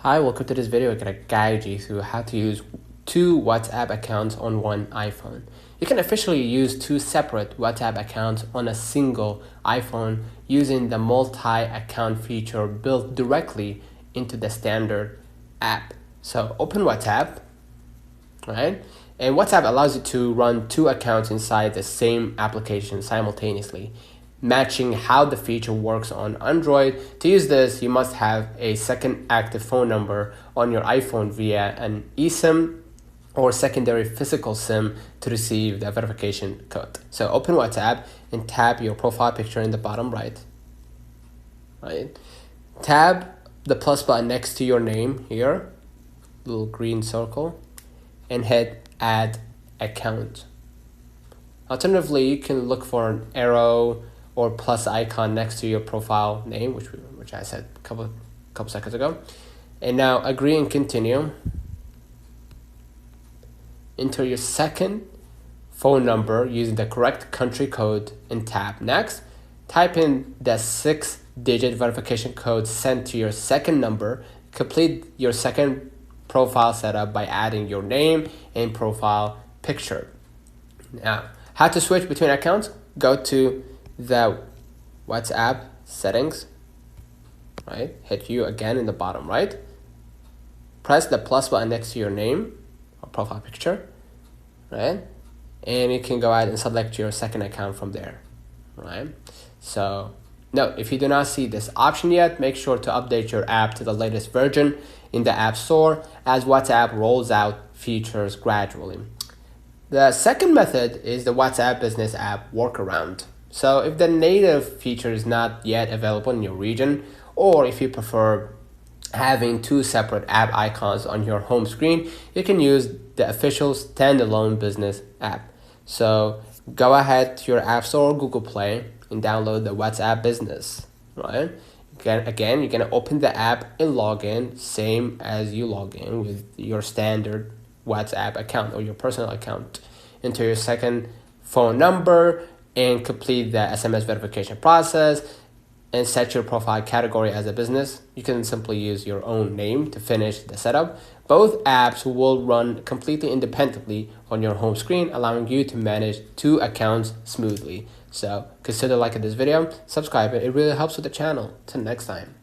Hi, welcome to this video. I'm going to guide you through how to use two WhatsApp accounts on one iPhone. You can officially use two separate WhatsApp accounts on a single iPhone using the multi-account feature built directly into the standard app. So open WhatsApp, right? And WhatsApp allows you to run two accounts inside the same application simultaneously, matching how the feature works on Android. To use this, you must have a second active phone number on your iPhone via an eSIM or secondary physical SIM to receive the verification code. So open WhatsApp and tap your profile picture in the bottom right. Tab the plus button next to your name here, little green circle, and hit add account. Alternatively, you can look for an arrow or plus icon next to your profile name, which I said a couple seconds ago. And now agree and continue. Enter your second phone number using the correct country code and tap next. Type in the 6-digit verification code sent to your second number. Complete your second profile setup by adding your name and profile picture. Now, how to switch between accounts? Go to the WhatsApp settings, right? Hit you again in the bottom right. Press the plus button next to your name or profile picture, right? And you can go ahead and select your second account from there, right? So no, if you do not see this option yet, make sure to update your app to the latest version in the App Store as WhatsApp rolls out features gradually. The second method is the WhatsApp Business app workaround. So if the native feature is not yet available in your region, or if you prefer having two separate app icons on your home screen, you can use the official standalone business app. So go ahead to your App Store or Google Play and download the WhatsApp Business, right? Again, you're gonna open the app and log in, same as you log in with your standard WhatsApp account or your personal account. Enter your second phone number and complete the SMS verification process and set your profile category as a business. You can simply use your own name to finish the setup. Both apps will run completely independently on your home screen, allowing you to manage two accounts smoothly. So consider liking this video, subscribe it really helps with the channel. Till next time.